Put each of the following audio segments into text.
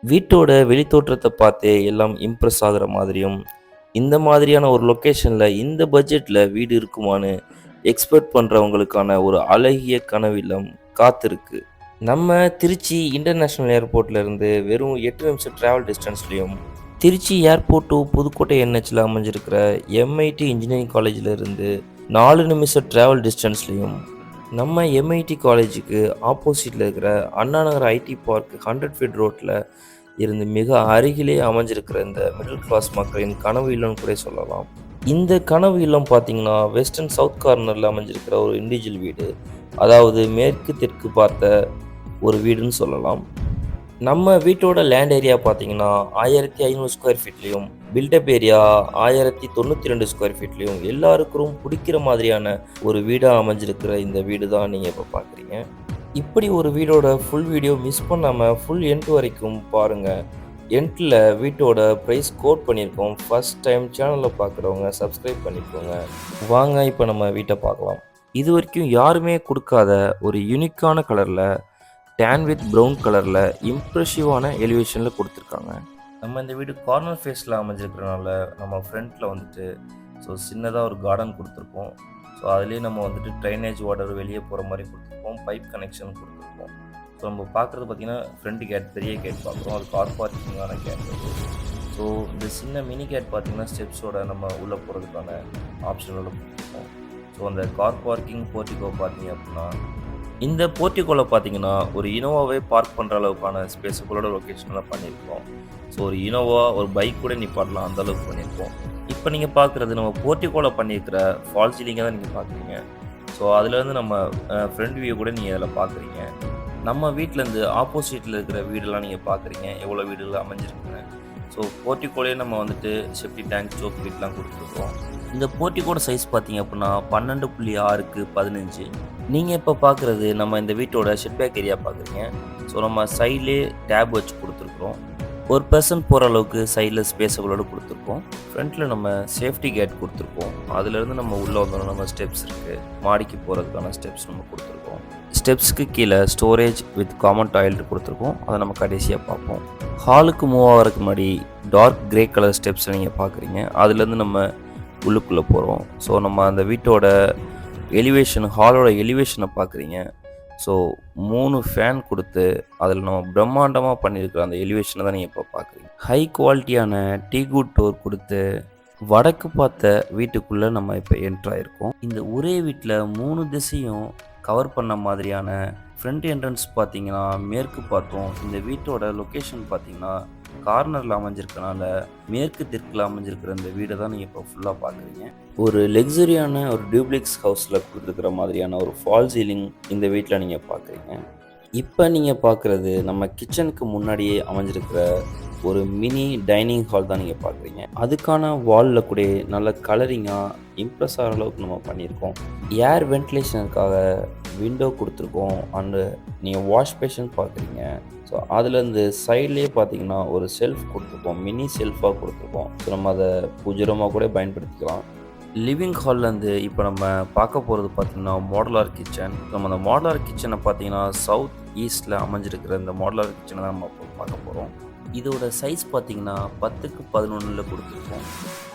வீட்டோட வெளித்தோற்றத்த பார்த்தே எல்லாம் இம்ப்ரெஸ் ஆகுற மாதிரியும், இந்த மாதிரியான ஒரு லொக்கேஷன்ல இந்த பட்ஜெட்ல வீடு இருக்குமான்னு எக்ஸ்பெக்ட் பண்றவங்களுக்கான ஒரு அழகிய கனவு இல்லம் காத்திருக்கு. நம்ம திருச்சி இன்டர்நேஷனல் ஏர்போர்ட்ல இருந்து வெறும் 8 நிமிஷம் டிராவல் டிஸ்டன்ஸ்லயும், திருச்சி ஏர்போர்ட் டூ புதுக்கோட்டை என்ஹெச்ல அமைஞ்சிருக்கிற எம்ஐடி இன்ஜினியரிங் காலேஜ்ல இருந்து 4 நிமிஷம் டிராவல் டிஸ்டன்ஸ்லயும், நம்ம எம்ஐடி காலேஜுக்கு ஆப்போசிட்ல இருக்கிற Anna Nagar IT park 100 feet ரோட்ல இருந்து மிக அருகிலே அமைஞ்சிருக்கிற இந்த மிடில் கிளாஸ் மக்களின் கனவு இல்லம்னு கூட சொல்லலாம். இந்த கனவு இல்லம் பார்த்தீங்கன்னா, வெஸ்ட் அண்ட் சவுத் கார்னர்ல அமைஞ்சிருக்கிற ஒரு இண்டிவிஜுவல் வீடு. அதாவது மேற்கு தெற்கு பார்த்த ஒரு வீடுன்னு சொல்லலாம். நம்ம வீட்டோட லேண்ட் ஏரியா பார்த்தீங்கன்னா, 1500 ஸ்கொயர் ஃபீட்லயும், பில்டப் ஏரியா 1092 ஸ்கொயர் ஃபீட்லயும் எல்லாருக்கும் பிடிக்கிற மாதிரியான ஒரு வீடா அமைஞ்சிருக்கிற இந்த வீடு தான் நீங்க இப்ப பார்க்குறீங்க. இப்படி ஒரு வீடோட ஃபுல் வீடியோ மிஸ் பண்ணாம ஃபுல் எண்ட் வரைக்கும் பாருங்க. எண்ட்ல வீட்டோட பிரைஸ் கோட் பண்ணியிருக்கோம். ஃபர்ஸ்ட் டைம் சேனல்ல பார்க்குறவங்க சப்ஸ்கிரைப் பண்ணிக்கோங்க. வாங்க இப்போ நம்ம வீட்டை பார்க்கலாம். இது வரைக்கும் யாருமே கொடுக்காத ஒரு யூனிக்கான கலர்ல டேன் வித் ப்ரௌன் கலர்ல இம்ப்ரெசிவான எலிவேஷன்ல கொடுத்துருக்காங்க. நம்ம இந்த வீடு கார்னர் ஃபேஸில் அமைஞ்சிருக்கிறனால நம்ம ஃப்ரண்ட்டில் வந்துட்டு சின்னதாக ஒரு கார்டன் கொடுத்துருக்கோம். அதுலேயே நம்ம வந்துட்டு ட்ரைனேஜ் வாட்டர் வெளியே போகிற மாதிரி கொடுத்துருக்கோம். பைப் கனெக்ஷன் கொடுத்துருக்கோம். நம்ம பார்க்குறது பார்த்திங்கன்னா ஃப்ரண்ட் கேட், பெரிய கேட் பார்க்குறோம். அது கார் பார்க்கிங்கான கேட் அது. இந்த சின்ன மினி கேட் பார்த்திங்கன்னா ஸ்டெப்ஸோட நம்ம உள்ளே போகிறதுக்கான ஆப்ஷனோட கொடுத்துருக்கோம். அந்த கார் பார்க்கிங் போர்ட்டிகோ பார்த்தீங்க அப்படின்னா, இந்த போர்ட்டிகோவில் பார்த்தீங்கன்னா ஒரு இனோவாவே பார்க் பண்ணுற அளவுக்கான ஸ்பேஸுகளோட லொக்கேஷனில் பண்ணியிருக்கோம். ஒரு இனோவா ஒரு பைக் கூட நிப்பாட்டலாம், அந்த அளவுக்கு பண்ணியிருக்கோம். இப்போ நீங்கள் பார்க்குறது நம்ம போர்ட்டிகோவில் பண்ணியிருக்கிற ஃபால் சீலிங்கை தான் நீங்கள் பார்க்குறீங்க. அதுலேருந்து நம்ம ஃப்ரண்ட் வியூ கூட நீங்கள் அதில் பார்க்குறீங்க. நம்ம வீட்டிலேருந்து ஆப்போசிட்டில் இருக்கிற வீடெல்லாம் நீங்கள் பார்க்குறீங்க, எவ்வளோ வீடுகள் அமைஞ்சிருக்குங்க. போர்ட்டிகோலே நம்ம வந்துட்டு செப்டி டேங்க், சோக் வீட்லாம் கொடுத்துருக்கோம். இந்த போர்ட்டிகோட சைஸ் பார்த்தீங்க அப்படின்னா 12.6க்கு 15. நீங்கள் இப்போ பார்க்குறது நம்ம இந்த வீட்டோட ஷெட்பேக் ஏரியா பார்க்குறீங்க. நம்ம சைட்லேயே டேப் வச்சு கொடுத்துருக்குறோம். ஒரு பர்சன் போகிற அளவுக்கு சைடில் ஸ்பேஸபிளோடு கொடுத்துருக்கோம். ஃப்ரண்ட்டில் நம்ம சேஃப்டி கேட் கொடுத்துருக்கோம். அதுலேருந்து நம்ம உள்ளே வந்தோம்னா நம்ம ஸ்டெப்ஸ் இருக்குது, மாடிக்கு போகிறதுக்கான ஸ்டெப்ஸ் நம்ம கொடுத்துருக்கோம். ஸ்டெப்ஸ்க்கு கீழே ஸ்டோரேஜ் வித் காமன் டாய்லெட் கொடுத்துருக்கோம். அதை நம்ம கடைசியாக பார்ப்போம். ஹாலுக்கு மூவ் ஆகிறதுக்கு முன்னாடி டார்க் கிரே கலர் ஸ்டெப்ஸை நீங்கள் பார்க்குறீங்க. அதுலேருந்து நம்ம உள்ளுக்குள்ளே போகிறோம். நம்ம அந்த வீட்டோட எலிவேஷன், ஹாலோட எலிவேஷனை பார்க்குறீங்க. 3 ஃபேன் கொடுத்து அதில் நம்ம பிரம்மாண்டமாக பண்ணியிருக்கிற அந்த எலிவேஷனை தான் நீங்கள் இப்போ பார்க்குறீங்க. ஹை குவாலிட்டியான டீகுட் டோர் கொடுத்து வடக்கு பார்த்த வீட்டுக்குள்ளே நம்ம இப்போ என்ட்ராயிருக்கோம். இந்த ஒரே வீட்டில் 3 திசையும் கவர் பண்ண மாதிரியான ஃப்ரண்ட் என்ட்ரன்ஸ் பார்த்தீங்கன்னா மேற்கு பார்த்தோம். இந்த வீட்டோட லொக்கேஷன் பார்த்தீங்கன்னா கார்னரில் அமைஞ்சிருக்கனால மேற்கு தெற்கில் அமைஞ்சிருக்கிற இந்த வீடை தான் நீங்கள் இப்போ ஃபுல்லாக பார்க்குறீங்க. ஒரு லக்ஸரியான ஒரு டியூப்ளெக்ஸ் ஹவுஸில் கொடுத்துருக்கிற மாதிரியான ஒரு ஃபால் சீலிங் இந்த வீட்டில் நீங்கள் பார்க்குறீங்க. இப்போ நீங்கள் பார்க்குறது நம்ம கிச்சனுக்கு முன்னாடியே அமைஞ்சிருக்கிற ஒரு மினி டைனிங் ஹால் தான் நீங்கள் பார்க்குறீங்க. அதுக்கான வாலில் கூட நல்ல கலரிங்காக இம்ப்ரெஸ் ஆகிற அளவுக்கு நம்ம பண்ணியிருக்கோம். ஏர் வென்டிலேஷனுக்காக விண்டோ கொடுத்துருக்கோம். அண்டு நீங்கள் வாஷ் பேஷன் பார்க்குறீங்க. அதுலேருந்து சைட்லேயே பார்த்தீங்கன்னா ஒரு செல்ஃப் கொடுத்துருக்கோம், மினி செல்ஃபாக கொடுத்துருக்கோம். நம்ம அதை பூஜரமாக கூட பயன்படுத்திக்கலாம். லிவிங் ஹால்லேருந்து இப்போ நம்ம பார்க்க போகிறது பார்த்திங்கன்னா மாடுலார் கிச்சன். நம்ம அந்த மாடுலார் கிச்சனை பார்த்தீங்கன்னா சவுத் ஈஸ்டில் அமைஞ்சிருக்கிற இந்த மாடுலார் கிச்சனை தான் நம்ம பார்க்க போகிறோம். இதோட சைஸ் பார்த்தீங்கன்னா 10க்கு 11 கொடுத்துருக்கோம்.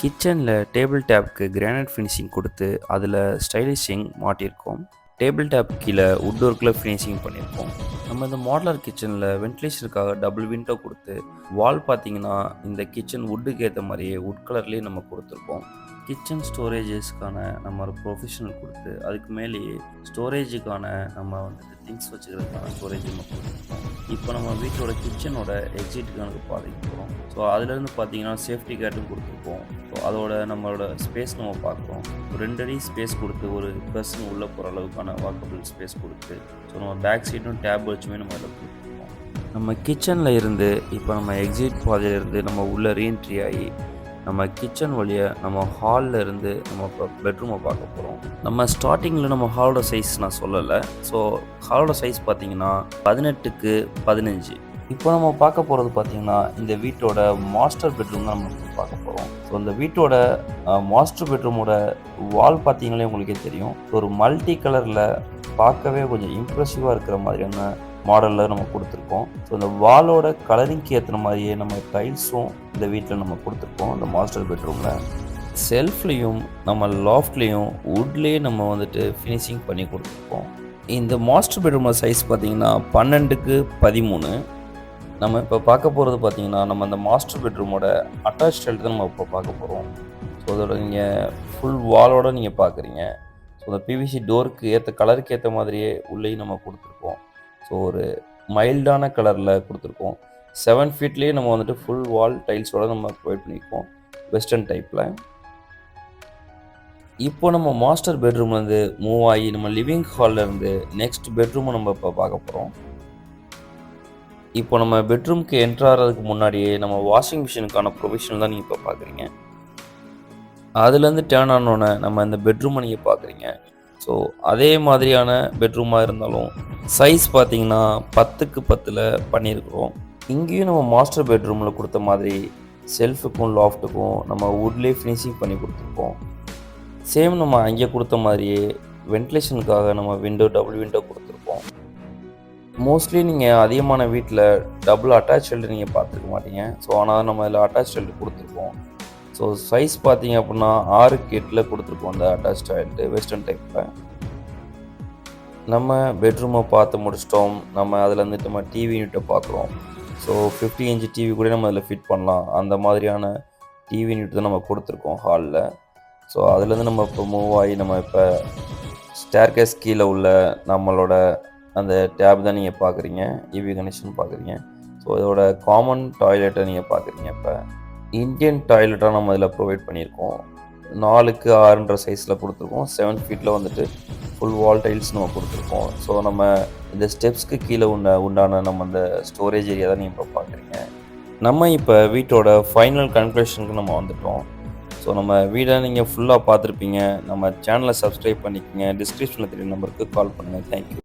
கிச்சனில் டேபிள் டேப்க்கு கிரானைட் ஃபினிஷிங் கொடுத்து அதில் ஸ்டைலிஷிங் மாட்டியிருக்கோம். டேபிள் டேப் கீழே வுட் ஒர்க்கில் ஃபினிஷிங் பண்ணியிருக்கோம். நம்ம இந்த மாடுலர் கிச்சனில் வென்டிலேஷனுக்காக டபுள் விண்டோ கொடுத்து வால் பார்த்தீங்கன்னா இந்த கிச்சன் வுட்டுக்கு ஏற்ற மாதிரியே வுட் கலர்லேயே நம்ம கொடுத்துருக்கோம். கிச்சன் ஸ்டோரேஜஸ்க்கான நம்ம ஒரு ப்ரொஃபஷனல் கொடுத்து அதுக்கு மேலேயே ஸ்டோரேஜுக்கான நம்ம வந்துட்டு திங்ஸ் வச்சுக்கிறதுக்கான ஸ்டோரேஜ் நம்ம கொடுத்துருக்கோம். இப்போ நம்ம வீட்டோட கிச்சனோட எக்ஸிட்டுக்கான பாதைக்கு போகிறோம். அதுலேருந்து பார்த்தீங்கன்னா சேஃப்டி கேட்டும் கொடுத்துருக்கோம். அதோட நம்மளோட ஸ்பேஸ் நம்ம பார்க்குறோம். 2 அடி ஸ்பேஸ் கொடுத்து ஒரு பர்சன் உள்ளே போகிற அளவுக்கான வாக்கபிள் ஸ்பேஸ் கொடுத்து நம்ம பேக் சைடும் டேப் வச்சுமே நம்ம அதில் கொடுத்துருக்கோம். நம்ம கிச்சனில் இருந்து இப்போ நம்ம எக்ஸிட் பாதையிலேருந்து நம்ம உள்ளே ரீஎன்ட்ரி ஆகி நம்ம கிச்சன் வழியாக நம்ம ஹாலில் இருந்து நம்ம இப்போ பெட்ரூமை பார்க்க போகிறோம். நம்ம ஸ்டார்டிங்கில் நம்ம ஹாலோட சைஸ் நான் சொல்லலை. ஹாலோட சைஸ் பார்த்தீங்கன்னா 18க்கு 15. இப்போ நம்ம பார்க்க போகிறது பார்த்தீங்கன்னா இந்த வீட்டோட மாஸ்டர் பெட்ரூம் தான் நம்ம பார்க்க போகிறோம். இந்த வீட்டோட மாஸ்டர் பெட்ரூமோட வால் பார்த்தீங்களே உங்களுக்கே தெரியும். ஒரு மல்டி கலரில் பார்க்கவே கொஞ்சம் இம்ப்ரெசிவாக இருக்கிற மாதிரியான மாடலில் நம்ம கொடுத்துருக்கோம். ஸோ இந்த வாலோட கலரிங்க்கு ஏற்ற மாதிரியே நம்ம டைல்ஸும் இந்த வீட்டில் நம்ம கொடுத்துருக்கோம் இந்த மாஸ்டர் பெட்ரூமில். செல்ஃப்லேயும் நம்ம லாஃப்ட்லேயும் வுட்லேயே நம்ம வந்துட்டு ஃபினிஷிங் பண்ணி கொடுத்துருக்கோம். இந்த மாஸ்டர் பெட்ரூமோட சைஸ் பார்த்திங்கன்னா 12க்கு 13. நம்ம இப்போ பார்க்க போகிறது பார்த்திங்கன்னா நம்ம அந்த மாஸ்டர் பெட்ரூமோட அட்டாச் டைல் தான் நம்ம இப்போ பார்க்க போகிறோம். ஸோ அதோட நீங்கள் ஃபுல் வாலோடு நீங்கள் பார்க்குறீங்க. ஸோ அந்த பிவிசி டோருக்கு ஏற்ற கலருக்கு ஏற்ற மாதிரியே உள்ளேயும் நம்ம கொடுத்துருக்கோம். ஸோ ஒரு மைல்டான கலரில் கொடுத்துருக்கோம். 7 ஃபீட்லேயே நம்ம வந்துட்டு ஃபுல் வால் டைல்ஸோடு நம்ம ப்ரொவைட் பண்ணியிருக்கோம் வெஸ்டர்ன் டைப்பில். இப்போ நம்ம மாஸ்டர் பெட்ரூம்லேருந்து மூவ் ஆகி நம்ம லிவிங் ஹால்லேருந்து நெக்ஸ்ட் பெட்ரூமை நம்ம இப்போ பார்க்க போகிறோம். இப்போ நம்ம பெட்ரூம்க்கு என்ட்ரு ஆகிறதுக்கு முன்னாடியே நம்ம வாஷிங் மிஷினுக்கான ப்ரொவிஷன் தான் நீங்கள் இப்போ பார்க்குறீங்க. அதுலேருந்து டேர்ன் ஆனோடனே நம்ம இந்த பெட்ரூமை நீங்கள் பார்க்குறீங்க. ஸோ அதே மாதிரியான பெட்ரூமாக இருந்தாலும் சைஸ் பார்த்திங்கன்னா 10க்கு 10ல் பண்ணியிருக்கிறோம். இங்கேயும் நம்ம மாஸ்டர் பெட்ரூமில் கொடுத்த மாதிரி செல்ஃபுக்கும் லாஃப்ட்டுக்கும் நம்ம வுட்லேயே ஃபினிஷிங் பண்ணி கொடுத்துருக்கோம். சேம் நம்ம அங்கே கொடுத்த மாதிரியே வென்டிலேஷனுக்காக நம்ம டபுள் விண்டோ கொடுத்துருக்கோம். மோஸ்ட்லி நீங்கள் அதிகமான வீட்டில் டபுள் அட்டாச் ஷெல்டர் நீங்கள் பார்த்துருக்க மாட்டீங்க. ஸோ ஆனால் நம்ம இதில் அட்டாச் ஷெல்டர் கொடுத்துருக்கோம். ஸோ சைஸ் பார்த்தீங்க அப்படின்னா 6க்கு 8ல் கொடுத்துருக்கோம் அந்த அட்டாச் டைல்ட்டு வெஸ்டர்ன் டைப்பில். நம்ம பெட்ரூமை பார்த்து முடிச்சிட்டோம். நம்ம அதில் வந்துட்டு நம்ம டிவி யூனிட்டை பார்க்குறோம். ஸோ 50 இன்ச் டிவி கூட நம்ம அதில் ஃபிட் பண்ணலாம். அந்த மாதிரியான டிவி யூனிட் தான் நம்ம கொடுத்துருக்கோம் ஹாலில். ஸோ அதுலேருந்து நம்ம இப்போ மூவ் ஆகி நம்ம இப்போ ஸ்டேர்கேஸ் கீழே உள்ள நம்மளோட அந்த டேப் தான் நீங்கள் பார்க்குறீங்க. இவி கனெக்ஷன் பார்க்குறீங்க. ஸோ இதோட காமன் டாய்லெட்டை நீங்கள் பார்க்குறீங்க. இப்போ இந்தியன் டாய்லெட்டாக நம்ம இதில் ப்ரொவைட் பண்ணியிருக்கோம். 4க்கு 6ன்ற சைஸில் கொடுத்துருக்கோம். 7 ஃபீட்டில் வந்துட்டு ஃபுல் வால் டைல்ஸ் நம்ம கொடுத்துருக்கோம். ஸோ நம்ம இந்த ஸ்டெப்ஸ்க்கு கீழே உண்டான நம்ம அந்த ஸ்டோரேஜ் ஏரியா தான் நீங்கள் இப்போ பார்க்குறீங்க. நம்ம இப்போ வீட்டோட ஃபைனல் கன்க்ளூஷனுக்கு நம்ம வந்துட்டோம். ஸோ நம்ம வீடை நீங்கள் ஃபுல்லாக பார்த்துருப்பீங்க. நம்ம சேனலை சப்ஸ்கிரைப் பண்ணிக்கோங்க. டிஸ்கிரிப்ஷனில் தெரிய நம்பருக்கு கால் பண்ணுங்கள். தேங்க்யூ.